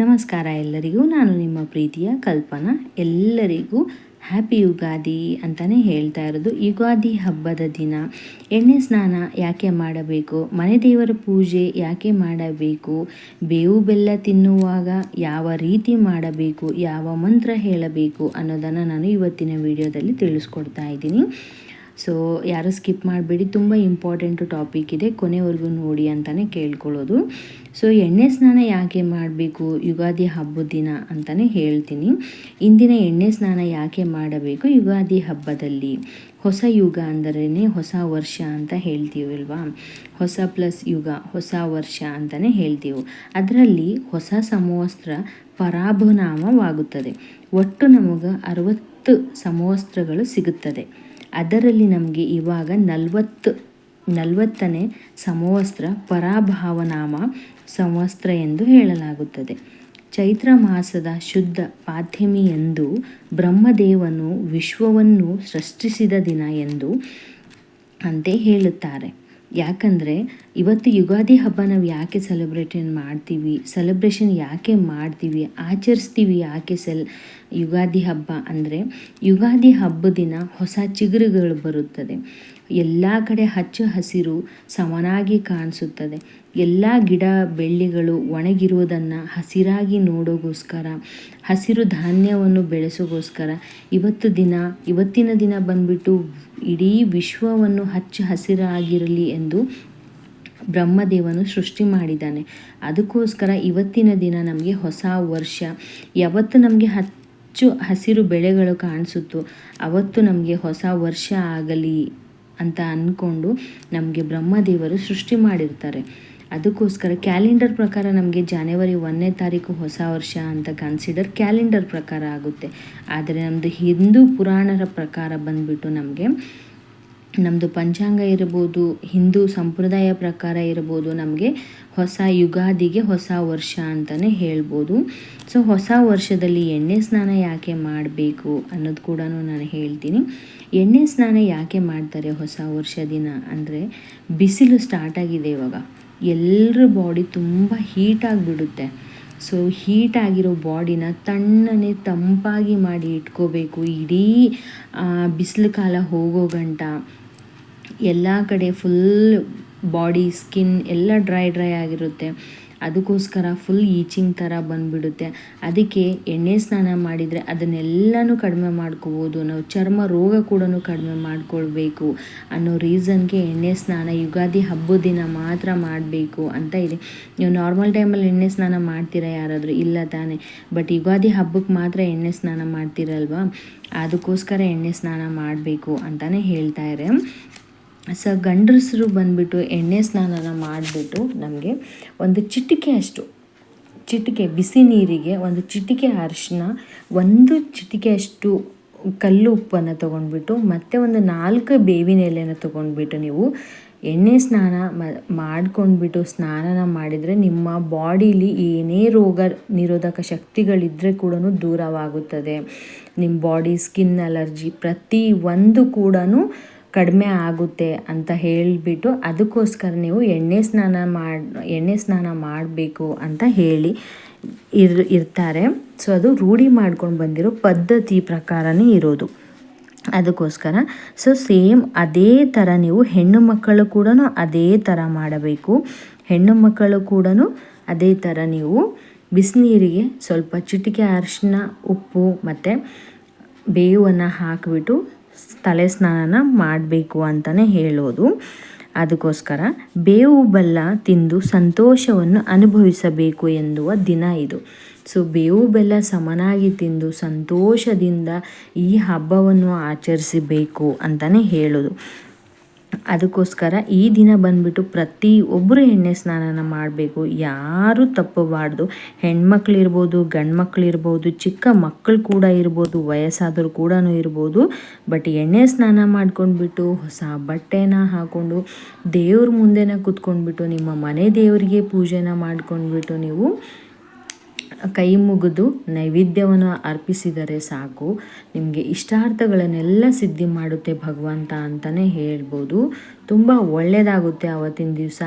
ನಮಸ್ಕಾರ ಎಲ್ಲರಿಗೂ. ನಾನು ನಿಮ್ಮ ಪ್ರೀತಿಯ ಕಲ್ಪನಾ. ಎಲ್ಲರಿಗೂ ಹ್ಯಾಪಿ ಯುಗಾದಿ ಅಂತಲೇ ಹೇಳ್ತಾ ಇರೋದು. ಯುಗಾದಿ ಹಬ್ಬದ ದಿನ ಎಣ್ಣೆ ಸ್ನಾನ ಯಾಕೆ ಮಾಡಬೇಕು, ಮನೆ ದೇವರ ಪೂಜೆ ಯಾಕೆ ಮಾಡಬೇಕು, ಬೇವು ಬೆಲ್ಲ ತಿನ್ನುವಾಗ ಯಾವ ರೀತಿ ಮಾಡಬೇಕು, ಯಾವ ಮಂತ್ರ ಹೇಳಬೇಕು ಅನ್ನೋದನ್ನು ನಾನು ಇವತ್ತಿನ ವಿಡಿಯೋದಲ್ಲಿ ತಿಳಿಸ್ಕೊಡ್ತಾ ಇದ್ದೀನಿ. ಸೊ ಯಾರು ಸ್ಕಿಪ್ ಮಾಡಬೇಡಿ, ತುಂಬ ಇಂಪಾರ್ಟೆಂಟು ಟಾಪಿಕ್ ಇದೆ, ಕೊನೆವರೆಗೂ ನೋಡಿ ಅಂತಲೇ ಕೇಳ್ಕೊಳ್ಳೋದು. ಸೊ ಎಣ್ಣೆ ಸ್ನಾನ ಯಾಕೆ ಮಾಡಬೇಕು ಯುಗಾದಿ ಹಬ್ಬದ ದಿನ ಅಂತಲೇ ಹೇಳ್ತೀನಿ. ಇಂದಿನ ಎಣ್ಣೆ ಸ್ನಾನ ಯಾಕೆ ಮಾಡಬೇಕು ಯುಗಾದಿ ಹಬ್ಬದಲ್ಲಿ? ಹೊಸ ಯುಗ ಅಂದರೇ ಹೊಸ ವರ್ಷ ಅಂತ ಹೇಳ್ತೀವಲ್ವಾ. ಹೊಸ ಪ್ಲಸ್ ಯುಗ, ಹೊಸ ವರ್ಷ ಅಂತಲೇ ಹೇಳ್ತೀವಿ. ಅದರಲ್ಲಿ ಹೊಸ ಸಂವತ್ಸರ ಪರಾಭನಾಮವಾಗುತ್ತದೆ. ಒಟ್ಟು ನಮಗೆ 60 ಸಂವತ್ಸರಗಳು ಸಿಗುತ್ತದೆ. ಅದರಲ್ಲಿ ನಮಗೆ ಇವಾಗ 40ನೇ ಸಂವತ್ಸರ ಪರಾಭವನಾಮ ಸಂವತ್ಸರ ಎಂದು ಹೇಳಲಾಗುತ್ತದೆ. ಚೈತ್ರ ಮಾಸದ ಶುದ್ಧ ಪಾಥ್ಯಮಿಯಂದು ಬ್ರಹ್ಮದೇವನು ವಿಶ್ವವನ್ನು ಸೃಷ್ಟಿಸಿದ ದಿನ ಎಂದು ಅಂತೆ ಹೇಳುತ್ತಾರೆ. ಯಾಕಂದರೆ ಇವತ್ತು ಯುಗಾದಿ ಹಬ್ಬ ನಾವು ಯಾಕೆ ಸೆಲೆಬ್ರೇಷನ್ ಯಾಕೆ ಮಾಡ್ತೀವಿ, ಆಚರಿಸ್ತೀವಿ ಯಾಕೆ ಯುಗಾದಿ ಹಬ್ಬ ಅಂದರೆ, ಯುಗಾದಿ ಹಬ್ಬ ದಿನ ಹೊಸ ಚಿಗುರುಗಳು ಬರುತ್ತದೆ. ಎಲ್ಲ ಕಡೆ ಹಚ್ಚ ಹಸಿರು ಸಮನಾಗಿ ಕಾಣಿಸುತ್ತದೆ. ಎಲ್ಲ ಗಿಡ ಬೆಳ್ಳಿಗಳು ಒಣಗಿರುವುದನ್ನು ಹಸಿರಾಗಿ ನೋಡೋಗೋಸ್ಕರ, ಹಸಿರು ಧಾನ್ಯವನ್ನು ಬೆಳೆಸೋಗೋಸ್ಕರ ಇವತ್ತಿನ ದಿನ ಬಂದ್ಬಿಟ್ಟು ಇಡೀ ವಿಶ್ವವನ್ನು ಹಚ್ಚ ಹಸಿರಾಗಿರಲಿ ಎಂದು ಬ್ರಹ್ಮದೇವನು ಸೃಷ್ಟಿ ಮಾಡಿದ್ದಾನೆ. ಅದಕ್ಕೋಸ್ಕರ ಇವತ್ತಿನ ದಿನ ನಮಗೆ ಹೊಸ ವರ್ಷ. ಯಾವತ್ತು ನಮಗೆ ಹಚ್ಚು ಹಸಿರು ಬೆಳೆಗಳು ಕಾಣಿಸುತ್ತೋ ಅವತ್ತು ನಮಗೆ ಹೊಸ ವರ್ಷ ಆಗಲಿ ಅಂತ ಅಂದ್ಕೊಂಡು ನಮಗೆ ಬ್ರಹ್ಮದೇವರು ಸೃಷ್ಟಿ ಮಾಡಿರ್ತಾರೆ. ಅದಕ್ಕೋಸ್ಕರ ಕ್ಯಾಲೆಂಡರ್ ಪ್ರಕಾರ ನಮಗೆ ಜನವರಿ 1ನೇ ತಾರೀಕು ಹೊಸ ವರ್ಷ ಅಂತ ಕ್ಯಾಲೆಂಡರ್ ಪ್ರಕಾರ ಆಗುತ್ತೆ. ಆದರೆ ನಮ್ಮದು ಹಿಂದೂ ಪುರಾಣದ ಪ್ರಕಾರ ಬಂದ್ಬಿಟ್ಟು ನಮ್ಮದು ಪಂಚಾಂಗ ಇರ್ಬೋದು, ಹಿಂದೂ ಸಂಪ್ರದಾಯ ಪ್ರಕಾರ ಇರ್ಬೋದು, ನಮಗೆ ಹೊಸ ಯುಗಾದಿಗೆ ಹೊಸ ವರ್ಷ ಅಂತಲೇ ಹೇಳ್ಬೋದು. ಸೊ ಹೊಸ ವರ್ಷದಲ್ಲಿ ಎಣ್ಣೆ ಸ್ನಾನ ಯಾಕೆ ಮಾಡಬೇಕು ಅನ್ನೋದು ಕೂಡ ನಾನು ಹೇಳ್ತೀನಿ. ಎಣ್ಣೆ ಸ್ನಾನ ಯಾಕೆ ಮಾಡ್ತಾರೆ ಹೊಸ ವರ್ಷ ದಿನ ಅಂದರೆ, ಬಿಸಿಲು ಸ್ಟಾರ್ಟ್ ಆಗಿದೆ ಇವಾಗ. ಎಲ್ಲರ ಬಾಡಿ ತುಂಬ ಹೀಟಾಗಿಬಿಡುತ್ತೆ. ಸೊ ಹೀಟಾಗಿರೋ ಬಾಡಿನ ತಣ್ಣನೆ ತಂಪಾಗಿ ಮಾಡಿ ಇಟ್ಕೋಬೇಕು. ಇಡೀ ಬಿಸಿಲು ಕಾಲ ಹೋಗೋ ಗಂಟ ಎಲ್ಲ ಕಡೆ ಫುಲ್ ಬಾಡಿ ಸ್ಕಿನ್ ಎಲ್ಲ ಡ್ರೈ ಆಗಿರುತ್ತೆ. ಅದಕ್ಕೋಸ್ಕರ ಫುಲ್ ಈಚಿಂಗ್ ಥರ ಬಂದುಬಿಡುತ್ತೆ. ಅದಕ್ಕೆ ಎಣ್ಣೆ ಸ್ನಾನ ಮಾಡಿದರೆ ಅದನ್ನೆಲ್ಲನೂ ಕಡಿಮೆ ಮಾಡ್ಕೋಬೋದು. ನಾವು ಚರ್ಮ ರೋಗ ಕೂಡ ಕಡಿಮೆ ಮಾಡ್ಕೊಳ್ಬೇಕು ಅನ್ನೋ ರೀಸನ್ಗೆ ಎಣ್ಣೆ ಸ್ನಾನ ಯುಗಾದಿ ಹಬ್ಬದ ದಿನ ಮಾತ್ರ ಮಾಡಬೇಕು ಅಂತ ಇದೆ. ನೀವು ನಾರ್ಮಲ್ ಟೈಮಲ್ಲಿ ಎಣ್ಣೆ ಸ್ನಾನ ಮಾಡ್ತೀರಾ ಯಾರಾದರೂ? ಇಲ್ಲ ತಾನೆ. ಬಟ್ ಯುಗಾದಿ ಹಬ್ಬಕ್ಕೆ ಮಾತ್ರ ಎಣ್ಣೆ ಸ್ನಾನ ಮಾಡ್ತೀರಲ್ವಾ, ಅದಕ್ಕೋಸ್ಕರ ಎಣ್ಣೆ ಸ್ನಾನ ಮಾಡಬೇಕು ಅಂತಲೇ ಹೇಳ್ತಾರೆ. ಗಂಡಸರು ಬಂದುಬಿಟ್ಟು ಎಣ್ಣೆ ಸ್ನಾನನ ಮಾಡಿಬಿಟ್ಟು ನಮಗೆ ಒಂದು ಚಿಟಿಕೆ ಬಿಸಿ ನೀರಿಗೆ ಒಂದು ಚಿಟಿಕೆ ಅರಿಶಿನ, ಒಂದು ಚಿಟಿಕೆ ಅಷ್ಟು ಕಲ್ಲು ಉಪ್ಪನ್ನು ತೊಗೊಂಡ್ಬಿಟ್ಟು ಮತ್ತು ಒಂದು 4 ಬೇವಿನ ಎಲೆನ ತೊಗೊಂಡ್ಬಿಟ್ಟು ನೀವು ಎಣ್ಣೆ ಸ್ನಾನ ಮಾಡ್ಕೊಂಡ್ಬಿಟ್ಟು ಸ್ನಾನ ಮಾಡಿದರೆ ನಿಮ್ಮ ಬಾಡೀಲಿ ಏನೇ ರೋಗ ನಿರೋಧಕ ಶಕ್ತಿಗಳಿದ್ದರೆ ಕೂಡ ದೂರವಾಗುತ್ತದೆ. ನಿಮ್ಮ ಬಾಡಿ ಸ್ಕಿನ್ ಅಲರ್ಜಿ ಪ್ರತಿಯೊಂದು ಕೂಡ ಕಡಿಮೆ ಆಗುತ್ತೆ ಅಂತ ಹೇಳಿಬಿಟ್ಟು ಅದಕ್ಕೋಸ್ಕರ ನೀವು ಎಣ್ಣೆ ಸ್ನಾನ ಮಾಡಬೇಕು ಅಂತ ಹೇಳಿ ಇರ್ತಾರೆ. ಸೊ ಅದು ರೂಢಿ ಮಾಡ್ಕೊಂಡು ಬಂದಿರೋ ಪದ್ಧತಿ ಪ್ರಕಾರನೇ ಇರೋದು. ಅದಕ್ಕೋಸ್ಕರ ಸೊ ಸೇಮ್ ಅದೇ ಥರ ನೀವು ಹೆಣ್ಣು ಮಕ್ಕಳು ಕೂಡ ಅದೇ ಥರ ಮಾಡಬೇಕು. ಹೆಣ್ಣು ಮಕ್ಕಳು ಕೂಡ ಅದೇ ಥರ ನೀವು ಬಿಸಿನೀರಿಗೆ ಸ್ವಲ್ಪ ಚಿಟಿಕೆ ಅರಿಶಿನ, ಉಪ್ಪು ಮತ್ತು ಬೇವನ್ನು ಹಾಕಿಬಿಟ್ಟು ತಲೆ ಸ್ನಾನ ಮಾಡಬೇಕು ಅಂತಲೇ ಹೇಳೋದು. ಅದಕ್ಕೋಸ್ಕರ ಬೇವು ಬೆಲ್ಲ ತಿಂದು ಸಂತೋಷವನ್ನು ಅನುಭವಿಸಬೇಕು ಎನ್ನುವ ದಿನ ಇದು. ಸೊ ಬೇವು ಬೆಲ್ಲ ಸಮನಾಗಿ ತಿಂದು ಸಂತೋಷದಿಂದ ಈ ಹಬ್ಬವನ್ನು ಆಚರಿಸಬೇಕು ಅಂತಲೇ ಹೇಳೋದು. ಅದಕ್ಕೋಸ್ಕರ ಈ ದಿನ ಬಂದುಬಿಟ್ಟು ಪ್ರತಿಯೊಬ್ಬರು ಎಣ್ಣೆ ಸ್ನಾನ ಮಾಡಬೇಕು. ಯಾರೂ ತಪ್ಪಬಾರ್ದು. ಹೆಣ್ಮಕ್ಳಿರ್ಬೋದು, ಗಂಡು ಮಕ್ಕಳಿರ್ಬೋದು, ಚಿಕ್ಕ ಮಕ್ಕಳು ಕೂಡ ಇರ್ಬೋದು, ವಯಸ್ಸಾದರೂ ಕೂಡ ಇರ್ಬೋದು. ಬಟ್ ಎಣ್ಣೆ ಸ್ನಾನ ಮಾಡ್ಕೊಂಡ್ಬಿಟ್ಟು ಹೊಸ ಬಟ್ಟೆನ ಹಾಕ್ಕೊಂಡು ದೇವ್ರ ಮುಂದೆನೇ ಕೂತ್ಕೊಂಡ್ಬಿಟ್ಟು ನಿಮ್ಮ ಮನೆ ದೇವರಿಗೆ ಪೂಜೆನ ಮಾಡ್ಕೊಂಡ್ಬಿಟ್ಟು ನೀವು ಕೈ ಮುಗಿದು ನೈವೇದ್ಯವನ್ನು ಅರ್ಪಿಸಿದರೆ ಸಾಕು, ನಿಮಗೆ ಇಷ್ಟಾರ್ಥಗಳನ್ನೆಲ್ಲ ಸಿದ್ಧಿ ಮಾಡುತ್ತೆ ಭಗವಂತ ಅಂತಲೇ ಹೇಳ್ಬೋದು. ತುಂಬ ಒಳ್ಳೆಯದಾಗುತ್ತೆ ಆವತ್ತಿನ ದಿವಸ.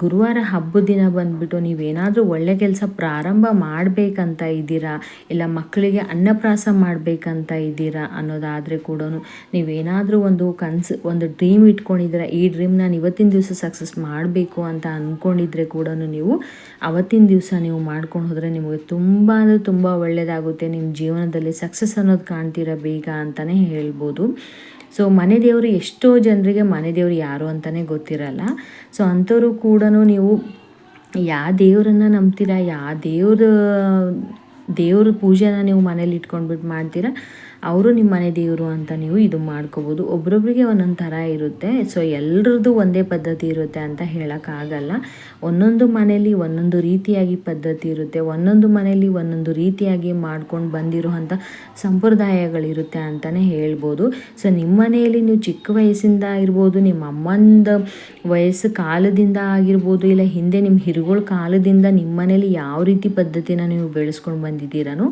ಗುರುವಾರ ಹಬ್ಬದ ದಿನ ಬಂದುಬಿಟ್ಟು ನೀವೇನಾದರೂ ಒಳ್ಳೆ ಕೆಲಸ ಪ್ರಾರಂಭ ಮಾಡಬೇಕಂತ ಇದ್ದೀರಾ, ಇಲ್ಲ ಮಕ್ಕಳಿಗೆ ಅನ್ನಪ್ರಾಸ ಮಾಡಬೇಕಂತ ಇದ್ದೀರಾ ಅನ್ನೋದಾದರೆ ಕೂಡ, ನೀವೇನಾದರೂ ಒಂದು ಕನಸು, ಒಂದು ಡ್ರೀಮ್ ಇಟ್ಕೊಂಡಿದ್ದೀರಾ, ಈ ಡ್ರೀಮ್ ನಾನು ಇವತ್ತಿನ ದಿವಸ ಸಕ್ಸಸ್ ಮಾಡಬೇಕು ಅಂತ ಅಂದ್ಕೊಂಡಿದ್ರೆ ಕೂಡ ನೀವು ಅವತ್ತಿನ ದಿವಸ ನೀವು ಮಾಡ್ಕೊಂಡು ಹೋದರೆ ನಿಮಗೆ ತುಂಬ ಅಂದರೆ ತುಂಬ ಒಳ್ಳೆಯದಾಗುತ್ತೆ. ನಿಮ್ಮ ಜೀವನದಲ್ಲಿ ಸಕ್ಸಸ್ ಅನ್ನೋದು ಕಾಣ್ತೀರ ಬೇಗ ಅಂತಲೇ ಹೇಳ್ಬೋದು. ಸೊ ಮನೆ ದೇವರು, ಎಷ್ಟೋ ಜನರಿಗೆ ಮನೆ ದೇವರು ಯಾರು ಅಂತಲೇ ಗೊತ್ತಿರಲ್ಲ. ಸೊ ಅಂಥವ್ರು ಕೂಡ ನೀವು ಯಾವ ದೇವರನ್ನು ನಂಬ್ತೀರಾ, ಯಾವ ದೇವ್ರ ಪೂಜೆನ ನೀವು ಮನೇಲಿ ಇಟ್ಕೊಂಡ್ಬಿಟ್ಟು ಮಾಡ್ತೀರಾ, ಅವರು ನಿಮ್ಮ ಮನೆ ದೇವರು ಅಂತ ನೀವು ಇದು ಮಾಡ್ಕೋಬೋದು. ಒಬ್ರೊಬ್ರಿಗೆ ಒಂದೊಂದು ಥರ ಇರುತ್ತೆ. ಸೊ ಎಲ್ರದ್ದು ಒಂದೇ ಪದ್ಧತಿ ಇರುತ್ತೆ ಅಂತ ಹೇಳೋಕ್ಕಾಗಲ್ಲ. ಒಂದೊಂದು ಮನೇಲಿ ಒಂದೊಂದು ರೀತಿಯಾಗಿ ಪದ್ಧತಿ ಇರುತ್ತೆ, ಒಂದೊಂದು ಮನೇಲಿ ಒಂದೊಂದು ರೀತಿಯಾಗಿ ಮಾಡ್ಕೊಂಡು ಬಂದಿರುವಂಥ ಸಂಪ್ರದಾಯಗಳಿರುತ್ತೆ ಅಂತಲೇ ಹೇಳ್ಬೋದು. ಸೊ ನಿಮ್ಮ ಮನೆಯಲ್ಲಿ ನೀವು ಚಿಕ್ಕ ವಯಸ್ಸಿಂದ ಇರ್ಬೋದು, ನಿಮ್ಮ ಅಮ್ಮಂದ ವಯಸ್ಸು ಕಾಲದಿಂದ ಆಗಿರ್ಬೋದು, ಇಲ್ಲ ಹಿಂದೆ ನಿಮ್ಮ ಹಿರುಗಳ ಕಾಲದಿಂದ ನಿಮ್ಮ ಮನೇಲಿ ಯಾವ ರೀತಿ ಪದ್ಧತಿನ ನೀವು ಬೆಳೆಸ್ಕೊಂಡು ಬಂದಿದ್ದೀರನೋ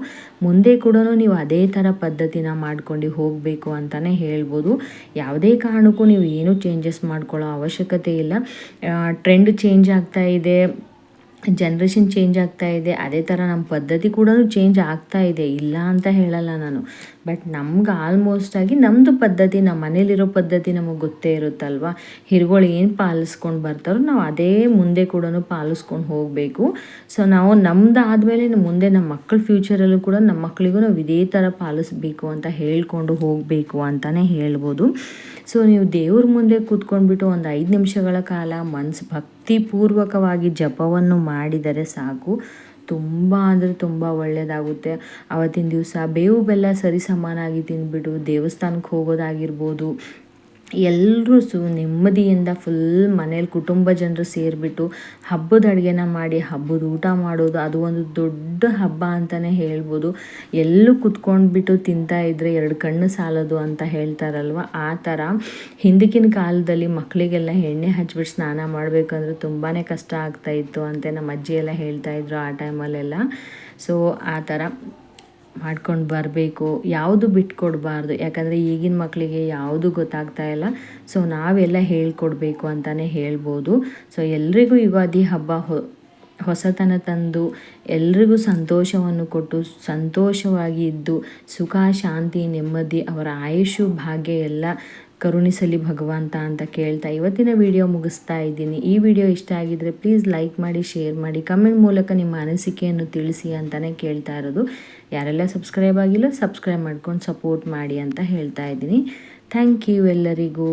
ಮುಂದೆ ಕೂಡ ನೀವು ಅದೇ ಥರ ಪದ್ಧತಿನ ಮಾಡ್ಕೊಂಡು ಹೋಗಬೇಕು ಅಂತಲೇ ಹೇಳ್ಬೋದು. ಯಾವುದೇ ಕಾರಣಕ್ಕೂ ನೀವು ಏನೂ ಚೇಂಜಸ್ ಮಾಡ್ಕೊಳ್ಳೋ ಅವಶ್ಯಕತೆ ಇಲ್ಲ. ಟ್ರೆಂಡ್ ಚೇಂಜ್ ಆಗ್ತಾ ಇದೆ, ಜನ್ರೇಷನ್ ಚೇಂಜ್ ಆಗ್ತಾ ಇದೆ, ಅದೇ ಥರ ನಮ್ಮ ಪದ್ಧತಿ ಕೂಡ ಚೇಂಜ್ ಆಗ್ತಾ ಇದೆ, ಇಲ್ಲ ಅಂತ ಹೇಳಲ್ಲ ನಾನು. ಬಟ್ ನಮ್ಗೆ ಆಲ್ಮೋಸ್ಟ್ ಆಗಿ ನಮ್ಮದು ಪದ್ಧತಿ, ನಮ್ಮ ಮನೇಲಿರೋ ಪದ್ಧತಿ ನಮಗೆ ಗೊತ್ತೇ ಇರುತ್ತಲ್ವ. ಹಿರುಗಳು ಏನು ಪಾಲಿಸ್ಕೊಂಡು ಬರ್ತಾರೋ ನಾವು ಅದೇ ಮುಂದೆ ಕೂಡ ಪಾಲಿಸ್ಕೊಂಡು ಹೋಗಬೇಕು. ಸೊ ನಾವು ನಮ್ದು ಆದಮೇಲೆ ಮುಂದೆ ನಮ್ಮ ಮಕ್ಕಳ ಫ್ಯೂಚರಲ್ಲೂ ಕೂಡ ನಮ್ಮ ಮಕ್ಕಳಿಗೂ ನಾವು ಇದೇ ಥರ ಪಾಲಿಸ್ಬೇಕು ಅಂತ ಹೇಳ್ಕೊಂಡು ಹೋಗಬೇಕು ಅಂತಲೇ ಹೇಳ್ಬೋದು. ಸೊ ನೀವು ದೇವ್ರ ಮುಂದೆ ಕೂತ್ಕೊಂಡ್ಬಿಟ್ಟು ಒಂದು 5 ನಿಮಿಷಗಳ ಕಾಲ ಭಕ್ತಿಪೂರ್ವಕವಾಗಿ ಜಪವನ್ನು ಮಾಡಿದರೆ ಸಾಕು, ತುಂಬ ಅಂದರೆ ತುಂಬ ಒಳ್ಳೆಯದಾಗುತ್ತೆ. ಆವತ್ತಿನ ದಿವಸ ಬೇವು ಬೆಲ್ಲ ಸರಿ ಸಮಾನಾಗಿ ತಿಂದ್ಬಿಟ್ಟು ದೇವಸ್ಥಾನಕ್ಕೆ ಹೋಗೋದಾಗಿರ್ಬೋದು, ಎಲ್ಲರೂ ನೆಮ್ಮದಿಯಿಂದ ಫುಲ್ ಮನೇಲಿ ಕುಟುಂಬ ಜನರು ಸೇರಿಬಿಟ್ಟು ಹಬ್ಬದ ಅಡುಗೆನ ಮಾಡಿ ಹಬ್ಬದ ಊಟ ಮಾಡೋದು, ಅದು ಒಂದು ದೊಡ್ಡ ಹಬ್ಬ ಅಂತಲೇ ಹೇಳ್ಬೋದು. ಎಲ್ಲೂ ಕುತ್ಕೊಂಡ್ಬಿಟ್ಟು ತಿಂತಾಯಿದ್ರೆ 2 ಕಣ್ಣು ಸಾಲದು ಅಂತ ಹೇಳ್ತಾರಲ್ವ, ಆ ಥರ ಹಿಂದಕ್ಕಿನ ಕಾಲದಲ್ಲಿ ಮಕ್ಕಳಿಗೆಲ್ಲ ಎಣ್ಣೆ ಹಚ್ಬಿಟ್ಟು ಸ್ನಾನ ಮಾಡಬೇಕಂದ್ರೆ ತುಂಬಾ ಕಷ್ಟ ಆಗ್ತಾಯಿತ್ತು ಅಂತ ನಮ್ಮ ಅಜ್ಜಿ ಎಲ್ಲ ಹೇಳ್ತಾಯಿದ್ರು ಆ ಟೈಮಲ್ಲೆಲ್ಲ. ಸೊ ಆ ಥರ ಮಾಡ್ಕೊಂಡು ಬರಬೇಕು, ಯಾವುದು ಬಿಟ್ಕೊಡ್ಬಾರ್ದು. ಯಾಕಂದರೆ ಈಗಿನ ಮಕ್ಕಳಿಗೆ ಯಾವುದು ಗೊತ್ತಾಗ್ತಾ ಇಲ್ಲ. ಸೊ ನಾವೆಲ್ಲ ಹೇಳ್ಕೊಡ್ಬೇಕು ಅಂತಲೇ ಹೇಳ್ಬೋದು. ಸೊ ಎಲ್ರಿಗೂ ಯುಗಾದಿ ಹಬ್ಬ ಹೊಸತನ ತಂದು ಎಲ್ರಿಗೂ ಸಂತೋಷವನ್ನು ಕೊಟ್ಟು ಸಂತೋಷವಾಗಿ ಇದ್ದು ಸುಖ ಶಾಂತಿ ನೆಮ್ಮದಿ ಅವರ ಆಯುಷು ಭಾಗ್ಯ ಎಲ್ಲ ಕರುಣಿಸಲಿ ಭಗವಂತ ಅಂತ ಕೇಳ್ತಾ ಇವತ್ತಿನ ವಿಡಿಯೋ ಮುಗಿಸ್ತಾ ಇದ್ದೀನಿ. ಈ ವಿಡಿಯೋ ಇಷ್ಟ ಆಗಿದ್ರೆ ಪ್ಲೀಸ್ ಲೈಕ್ ಮಾಡಿ, ಶೇರ್ ಮಾಡಿ, ಕಮೆಂಟ್ ಮೂಲಕ ನಿಮ್ಮ ಅನಿಸಿಕೆಯನ್ನು ತಿಳಿಸಿ ಅಂತಲೇ ಕೇಳ್ತಾ ಇರೋದು. ಯಾರೆಲ್ಲ ಸಬ್ಸ್ಕ್ರೈಬ್ ಆಗಿಲ್ಲ ಸಬ್ಸ್ಕ್ರೈಬ್ ಮಾಡ್ಕೊಂಡು ಸಪೋರ್ಟ್ ಮಾಡಿ ಅಂತ ಹೇಳ್ತಾ ಇದ್ದೀನಿ. ಥ್ಯಾಂಕ್ ಯು ಎಲ್ಲರಿಗೂ.